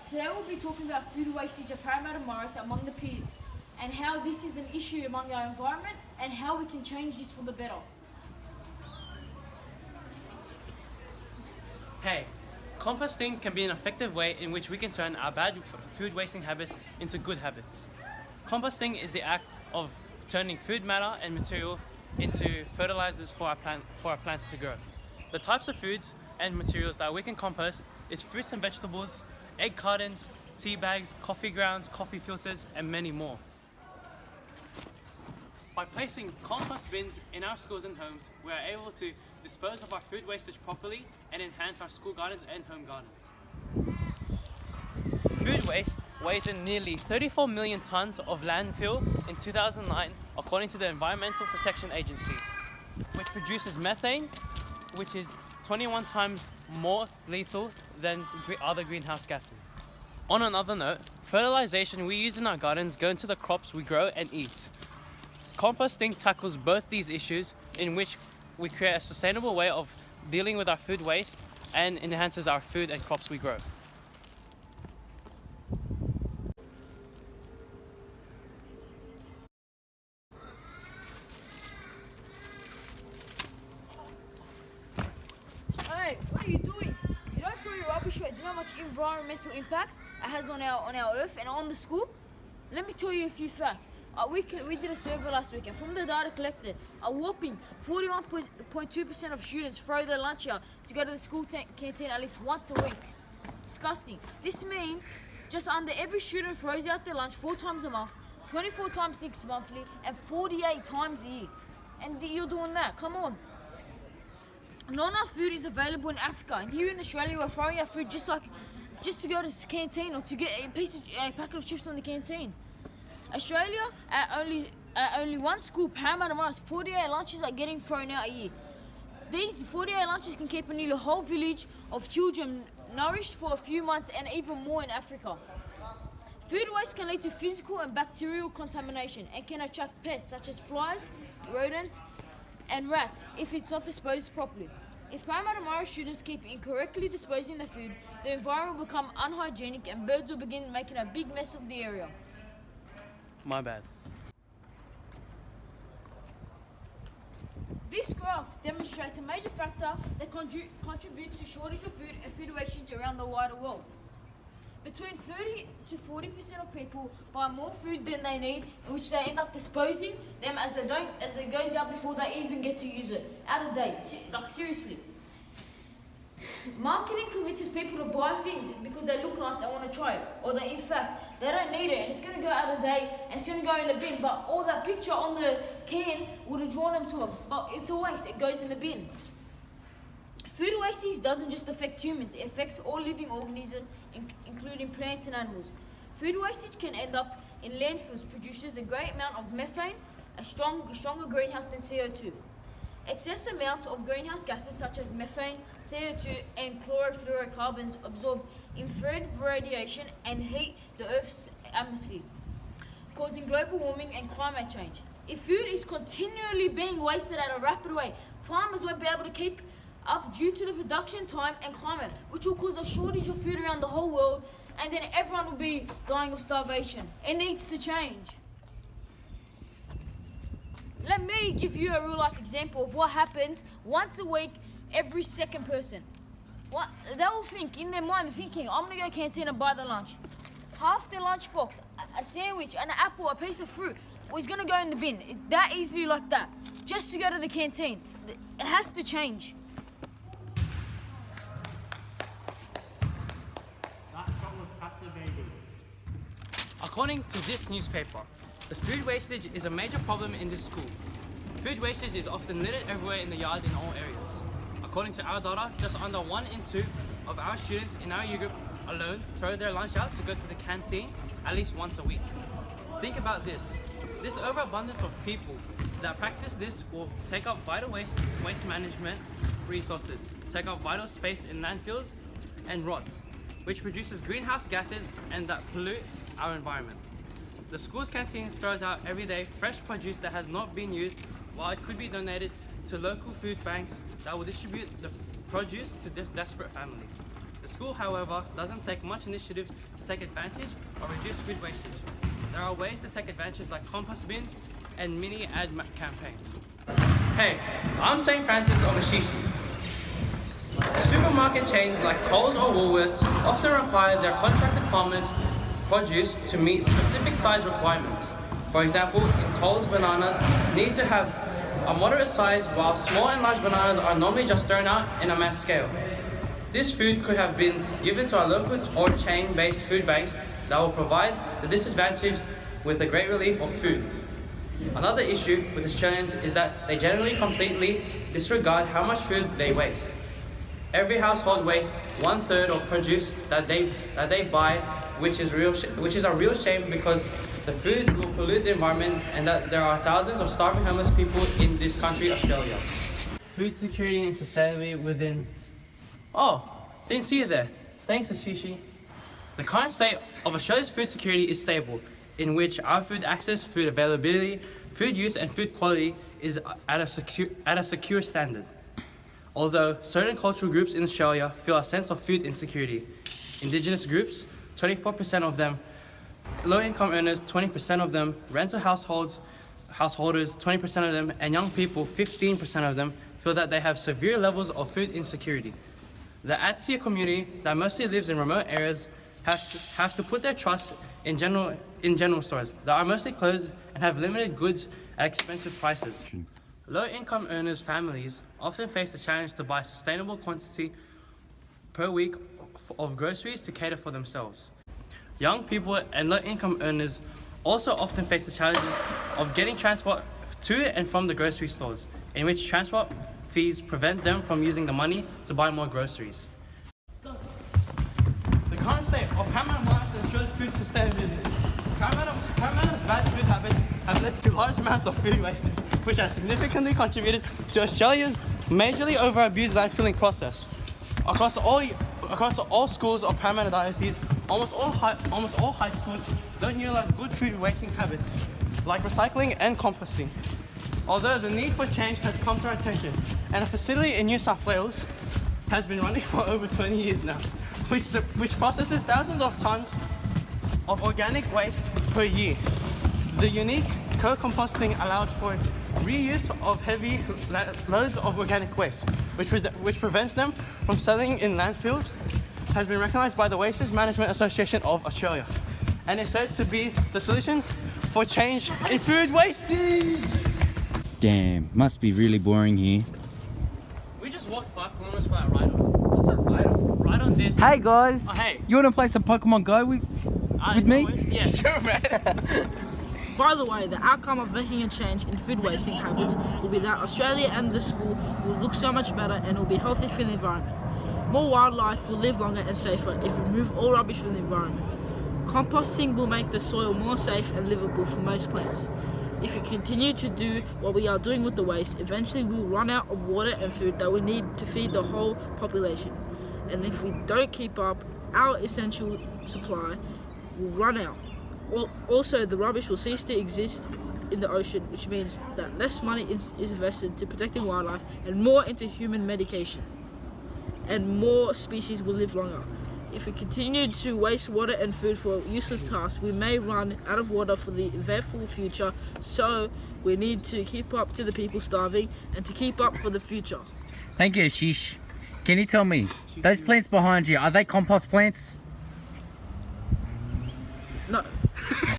Today we'll be talking about food wastage at Parramatta Morris among the peers and how this is an issue among our environment and how we can change this for the better. Hey, composting can be an effective way in which we can turn our bad food wasting habits into good habits. Composting is the act of turning food matter and material into fertilizers for our plants to grow. The types of foods and materials that we can compost is fruits and vegetables, egg cartons, tea bags, coffee grounds, coffee filters, and many more. By placing compost bins in our schools and homes, we are able to dispose of our food wastage properly and enhance our school gardens and home gardens. Food waste weighs in nearly 34 million tonnes of landfill in 2009, according to the Environmental Protection Agency, which produces methane, which is 21 times more lethal than other greenhouse gases. On another note, fertilization we use in our gardens go into the crops we grow and eat. Composting tackles both these issues, in which we create a sustainable way of dealing with our food waste and enhances our food and crops we grow. Hey, what are you doing? You don't throw your rubbish away. Do you know how much environmental impacts it has on our earth and on the school? Let me tell you a few facts. We did a survey last week, and from the data collected, a whopping 41.2% of students throw their lunch out to go to the school canteen at least once a week. Disgusting. This means just under every student throws out their lunch 4 times a month, 24 times 6 monthly, and 48 times a year. And you're doing that, come on. Not enough food is available in Africa, and here in Australia we're throwing out food just to go to the canteen or to get a packet of chips from the canteen. Australia, at only one school, Parramatta Morris, 48 lunches are getting thrown out a year. These 48 lunches can keep nearly a whole village of children nourished for a few months and even more in Africa. Food waste can lead to physical and bacterial contamination and can attract pests such as flies, rodents, and rats if it's not disposed properly. If Parramatta Morris students keep incorrectly disposing their food, the environment will become unhygienic and birds will begin making a big mess of the area. My bad. This graph demonstrates a major factor that contributes to shortage of food and food wastage around the wider world. Between 30 to 40% of people buy more food than they need, in which they end up disposing them as it goes out before they even get to use it. Out of date, like seriously. Marketing convinces people to buy things because they look nice and want to try it, or that in fact they don't need it and it's going to go out of date and it's going to go in the bin. But all that picture on the can would have drawn them to it. But it's a waste. It goes in the bin. Food wastage doesn't just affect humans, it affects all living organisms, including plants and animals. Food wastage can end up in landfills, produces a great amount of methane, a stronger greenhouse than CO2. Excess amounts of greenhouse gases such as methane, CO2, and chlorofluorocarbons absorb infrared radiation and heat the Earth's atmosphere, causing global warming and climate change. If food is continually being wasted at a rapid rate, farmers won't be able to keep up due to the production time and climate, which will cause a shortage of food around the whole world, and then everyone will be dying of starvation. It needs to change. Let me give you a real life example of what happens once a week, every second person. They will think in their mind, thinking, I'm gonna go canteen and buy the lunch. Half their lunchbox, a sandwich, an apple, a piece of fruit, is gonna go in the bin. That easily like that, just to go to the canteen. It has to change. According to this newspaper, the food wastage is a major problem in this school. Food wastage is often littered everywhere in the yard in all areas. According to our data, just under 1 in 2 of our students in our year group alone throw their lunch out to go to the canteen at least once a week. Think about this. This overabundance of people that practice this will take up vital waste management resources, take up vital space in landfills, and rot, which produces greenhouse gases and that pollute our environment. The school's canteens throws out every day fresh produce that has not been used, while it could be donated to local food banks that will distribute the produce to desperate families. The school, however, doesn't take much initiative to take advantage or reduce food wastage. There are ways to take advantage like compost bins and mini ad campaigns. Hey, I'm St. Francis of Assisi. Supermarket chains like Coles or Woolworths often require their contracted farmers' produce to meet specific size requirements. For example, in Coles, bananas need to have a moderate size, while small and large bananas are normally just thrown out in a mass scale. This food could have been given to our local or chain-based food banks that will provide the disadvantaged with a great relief of food. Another issue with Australians is that they generally completely disregard how much food they waste. Every household wastes 1/3 of produce that they buy, which is a real shame because the food will pollute the environment and that there are thousands of starving homeless people in this country, Australia. Food security and sustainability within... Oh, didn't see you there. Thanks, Ashishi. The current state of Australia's food security is stable, in which our food access, food availability, food use and food quality is at a secure standard. Although certain cultural groups in Australia feel a sense of food insecurity. Indigenous groups, 24% of them, low-income earners, 20% of them, rental householders, 20% of them, and young people, 15% of them, feel that they have severe levels of food insecurity. The HSIE community that mostly lives in remote areas have to put their trust in general stores that are mostly closed and have limited goods at expensive prices. Low-income earners' families often face the challenge to buy sustainable quantity per week of groceries to cater for themselves. Young people and low-income earners also often face the challenges of getting transport to and from the grocery stores, in which transport fees prevent them from using the money to buy more groceries. The current state of paramount life ensures food sustainability. Paramount's bad food habits have led to large amounts of food wastage, which has significantly contributed to Australia's majorly over-abused landfilling process. Across all schools of Parramatta Diocese, almost all high schools don't utilize good food wasting habits, like recycling and composting. Although the need for change has come to our attention, and a facility in New South Wales has been running for over 20 years now, which processes thousands of tons of organic waste per year. The unique co-composting allows for reuse of heavy loads of organic waste, which prevents them from selling in landfills, has been recognised by the Wastage Management Association of Australia, and is said to be the solution for change in food wastage. Damn, must be really boring here. We just walked 5 kilometers for that ride on. What's a ride on? Ride on this. Hey guys, Oh, hey. You want to play some Pokemon Go with me? Yeah. Sure, man. By the way, the outcome of making a change in food wasting habits will be that Australia and the school will look so much better and will be healthy for the environment. More wildlife will live longer and safer if we remove all rubbish from the environment. Composting will make the soil more safe and livable for most plants. If we continue to do what we are doing with the waste, eventually we will run out of water and food that we need to feed the whole population. And if we don't keep up, our essential supply will run out. Also, the rubbish will cease to exist in the ocean, which means that less money is invested to protecting wildlife and more into human medication. And more species will live longer. If we continue to waste water and food for useless tasks, we may run out of water for the eventful future, so we need to keep up to the people starving and to keep up for the future. Thank you, Ashish. Can you tell me, those plants behind you, are they compost plants? No.